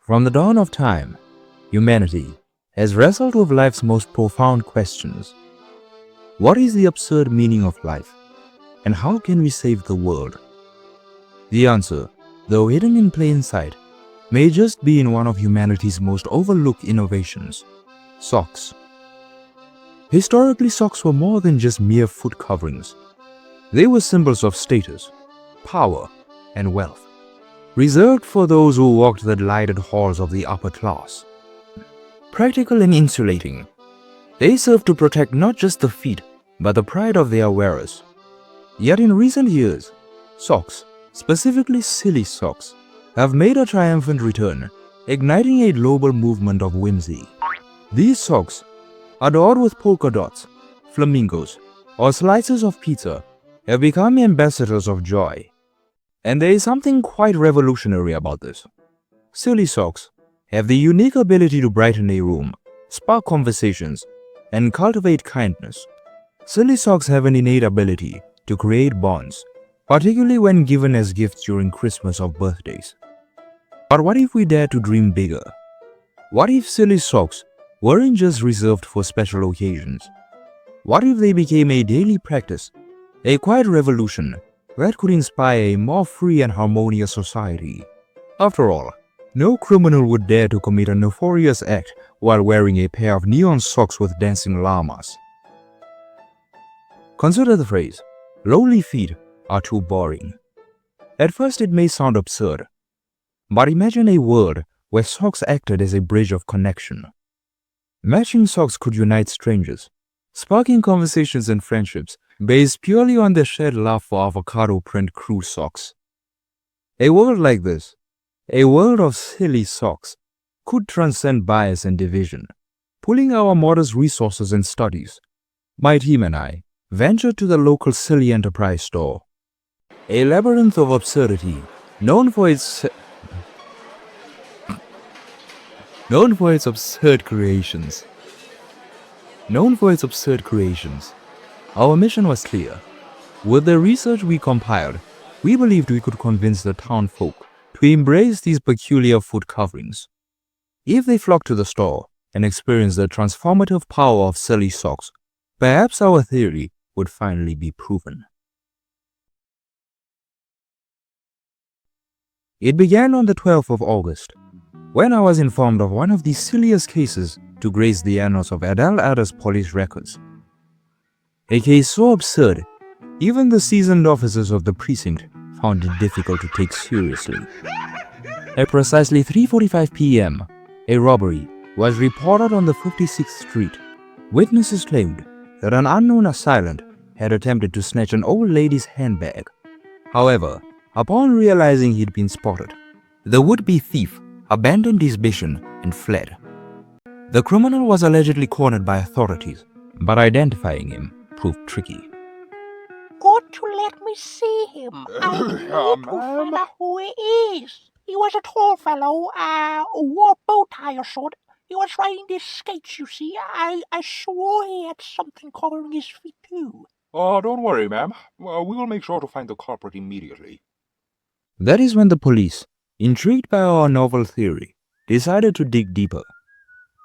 From the dawn of time, humanity has wrestled with life's most profound questions. What is the absurd meaning of life, and how can we save the world? The answer, though hidden in plain sight, may just be in one of humanity's most overlooked innovations: socks. Historically, socks were more than just mere foot coverings. They were symbols of status, power, and wealth, reserved for those who walked the lighted halls of the upper class. Practical and insulating, they served to protect not just the feet, but the pride of their wearers. Yet in recent years, socks, specifically silly socks, have made a triumphant return, igniting a global movement of whimsy. These socks, adored with polka dots, flamingos, or slices of pizza, have become ambassadors of joy. And there is something quite revolutionary about this. Silly socks have the unique ability to brighten a room, spark conversations, and cultivate kindness. Silly socks have an innate ability to create bonds, particularly when given as gifts during Christmas or birthdays. But what if we dare to dream bigger? What if silly socks weren't just reserved for special occasions? What if they became a daily practice, a quiet revolution that could inspire a more free and harmonious society? After all, no criminal would dare to commit a nefarious act while wearing a pair of neon socks with dancing llamas. Consider the phrase, "lowly feet are too boring." At first it may sound absurd, but imagine a world where socks acted as a bridge of connection. Matching socks could unite strangers, sparking conversations and friendships based purely on their shared love for avocado print crew socks. A world like this, a world of silly socks, could transcend bias and division. Pulling our modest resources and studies, my team and I ventured to the local silly enterprise store, a labyrinth of absurdity known for its absurd creations. Our mission was clear. With the research we compiled, we believed we could convince the town folk to embrace these peculiar foot coverings. If they flocked to the store and experienced the transformative power of silly socks, perhaps our theory would finally be proven. It began on the 12th of August, when I was informed of one of the silliest cases to grace the annals of Adele Adder's police records. A case so absurd, even the seasoned officers of the precinct found it difficult to take seriously. At precisely 3:45 p.m., a robbery was reported on the 56th Street. Witnesses claimed that an unknown assailant had attempted to snatch an old lady's handbag. However, upon realizing he'd been spotted, the would-be thief abandoned his mission and fled. The criminal was allegedly cornered by authorities, but identifying him proved tricky. Got to let me see him. I need to find out who he is. He was a tall fellow, wore a bow tie or sort. He was riding these skates, you see. I swore he had something covering his feet too. Oh, don't worry, ma'am. We will make sure to find the culprit immediately. That is when the police, intrigued by our novel theory, decided to dig deeper.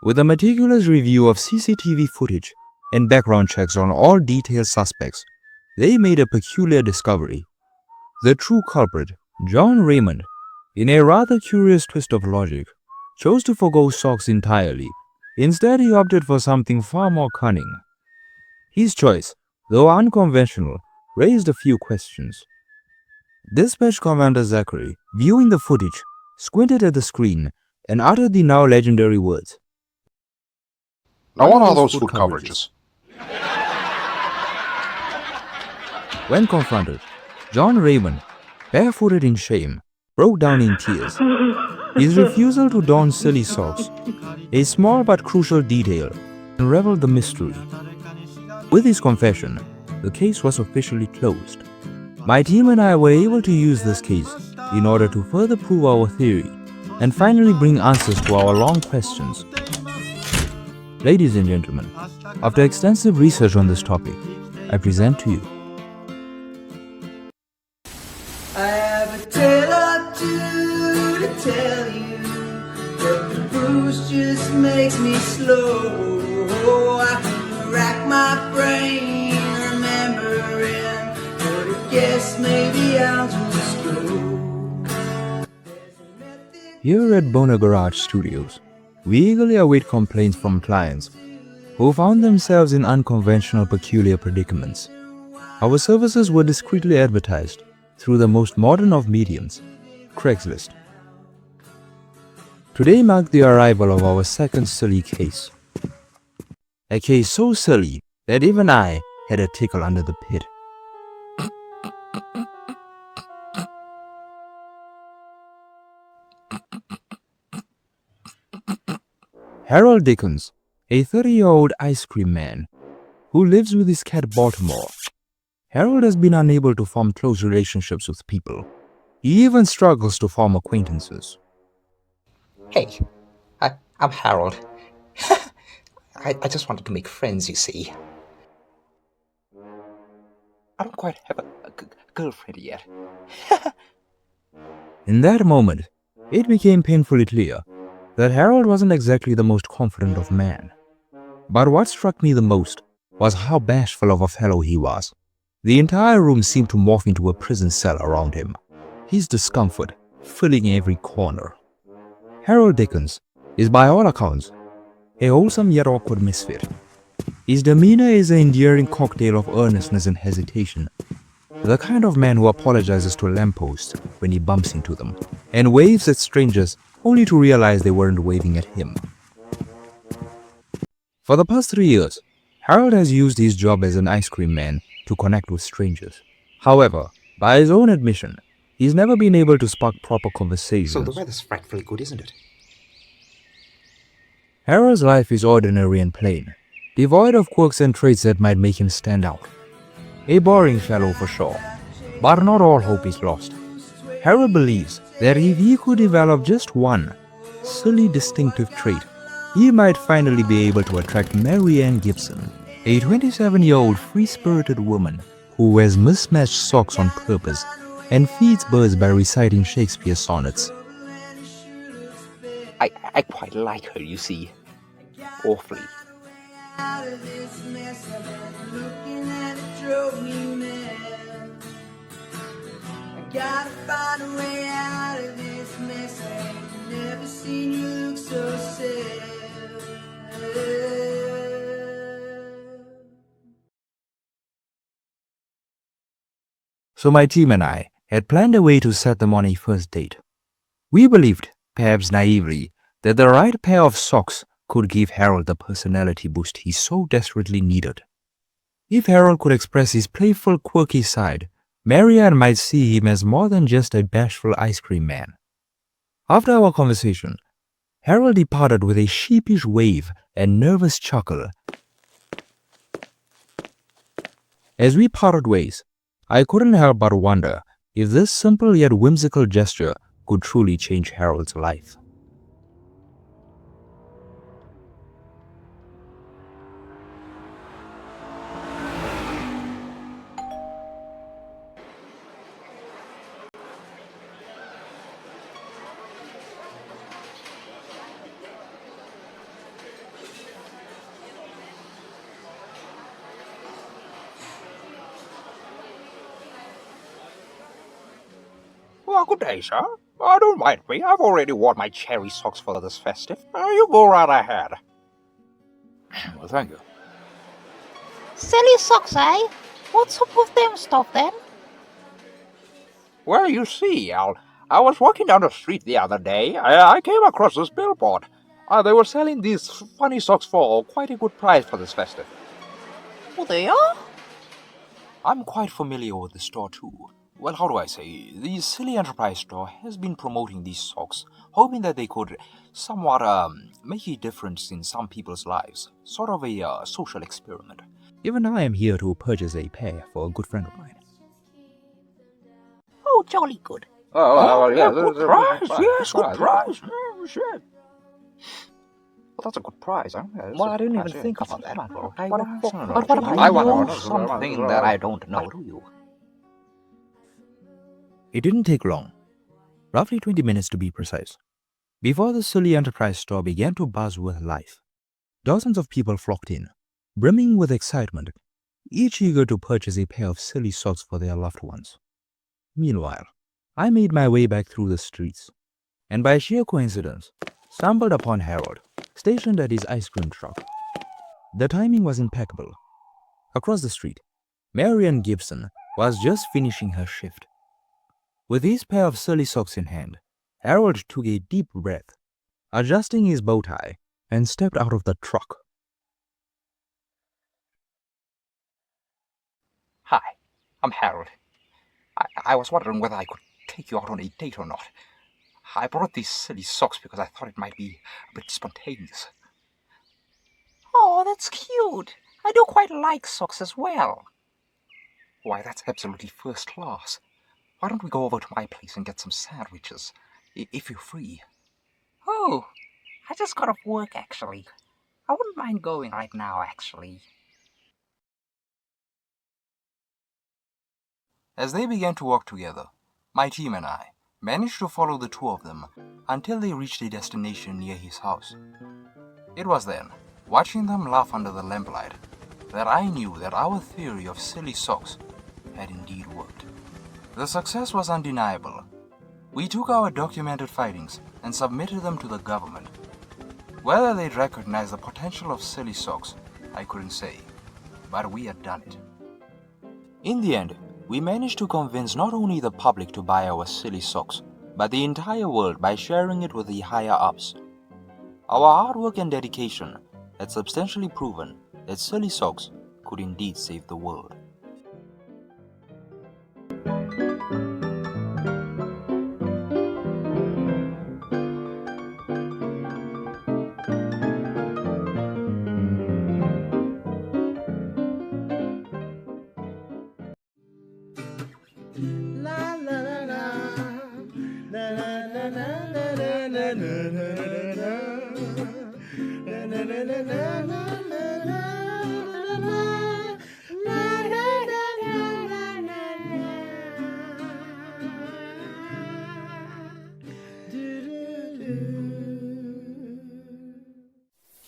With a meticulous review of CCTV footage and background checks on all detailed suspects, they made a peculiar discovery. The true culprit, John Raymond, in a rather curious twist of logic, chose to forgo socks entirely. Instead, he opted for something far more cunning. His choice, though unconventional, raised a few questions. Dispatch Commander Zachary, viewing the footage, squinted at the screen and uttered the now legendary words. Now what are those foot coverages? When confronted, John Raymond, barefooted in shame, broke down in tears. His refusal to don silly socks, a small but crucial detail, unraveled the mystery. With his confession, the case was officially closed. My team and I were able to use this case in order to further prove our theory and finally bring answers to our long questions. Ladies and gentlemen, after extensive research on this topic, I present to you I have a tale or two to tell you. numbers just makes me slow. I can rack my brain remembering, but I guess maybe I'll just go. Here at Boner Garage Studios, we eagerly await complaints from clients who found themselves in unconventional, peculiar predicaments. Our services were discreetly advertised through the most modern of mediums, Craigslist. Today marked the arrival of our second silly case. A case so silly that even I had a tickle under the pit. Harold Dickens, a 30-year-old ice cream man who lives with his cat Baltimore. Harold has been unable to form close relationships with people. He even struggles to form acquaintances. Hey, I'm Harold. I just wanted to make friends, you see. I don't quite have a girlfriend yet. In that moment, it became painfully clear that Harold wasn't exactly the most confident of men. But what struck me the most was how bashful of a fellow he was. The entire room seemed to morph into a prison cell around him, his discomfort filling every corner. Harold Dickens is by all accounts a wholesome yet awkward misfit. His demeanor is an endearing cocktail of earnestness and hesitation, the kind of man who apologizes to lampposts when he bumps into them, and waves at strangers only to realize they weren't waving at him. For the past 3 years, Harold has used his job as an ice cream man to connect with strangers. However, by his own admission, he's never been able to spark proper conversations. So the weather's frightfully good, isn't it? Harold's life is ordinary and plain, devoid of quirks and traits that might make him stand out. A boring fellow for sure, but not all hope is lost. Harold believes that if he could develop just one silly distinctive trait, he might finally be able to attract Mary Ann Gibson, a 27-year-old free-spirited woman who wears mismatched socks on purpose and feeds birds by reciting Shakespeare sonnets. I quite like her, you see. Awfully. Out of this mess, I've been looking at it, drove me mad. I gotta find a way out of this mess. I ain't never seen you look so sad. So my team and I had planned a way to set them on a first date. We believed, perhaps naively, that the right pair of socks could give Harold the personality boost he so desperately needed. If Harold could express his playful, quirky side, Mary Ann might see him as more than just a bashful ice cream man. After our conversation, Harold departed with a sheepish wave and nervous chuckle. As we parted ways, I couldn't help but wonder if this simple yet whimsical gesture could truly change Harold's life. Well, good day, sir. Don't mind me. I've already worn my cherry socks for this festive. You go right ahead. Well, thank you. Silly socks, eh? What's up with them stuff then? Well, you see, I was walking down the street the other day. I came across this billboard. They were selling these funny socks for quite a good price for this festive. Oh, they are? I'm quite familiar with the store too. Well, how do I say? The Silly Enterprise store has been promoting these socks, hoping that they could somewhat make a difference in some people's lives. Sort of a social experiment. Even I am here to purchase a pair for a good friend of mine. Oh, jolly good. Yeah, good price. Yes, good price. Shit. Well, that's a good prize, huh? Yeah, Well, I didn't even yeah. think about that. But But I know something that I don't know, do you? It didn't take long, roughly 20 minutes to be precise, Before the Silly Enterprise store began to buzz with life, dozens of people flocked in, brimming with excitement, each eager to purchase a pair of silly socks for their loved ones. Meanwhile, I made my way back through the streets, and by sheer coincidence, stumbled upon Harold, stationed at his ice cream truck. The timing was impeccable. Across the street, Marian Gibson was just finishing her shift. With his pair of silly socks in hand, Harold took a deep breath, adjusting his bow tie, and stepped out of the truck. Hi, I'm Harold. I was wondering whether I could take you out on a date or not. I brought these silly socks because I thought it might be a bit spontaneous. Oh, that's cute. I do quite like socks as well. Why, that's absolutely first class. Why don't we go over to my place and get some sandwiches, if you're free? Oh, I just got off work, actually. I wouldn't mind going right now, actually. As they began to walk together, my team and I managed to follow the two of them until they reached a destination near his house. It was then, watching them laugh under the lamplight, that I knew that our theory of silly socks had indeed worked. The success was undeniable. We took our documented findings and submitted them to the government. Whether they'd recognize the potential of silly socks, I couldn't say, but we had done it. In the end, we managed to convince not only the public to buy our silly socks, but the entire world by sharing it with the higher-ups. Our hard work and dedication had substantially proven that silly socks could indeed save the world. La la la la, la la la la la la la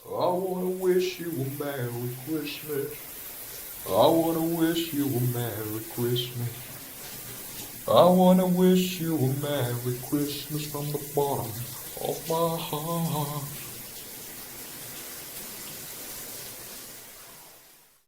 I wanna wish you a Merry Christmas. I wanna wish you a Merry Christmas. I wanna wish you a Merry Christmas from the bottom of my heart.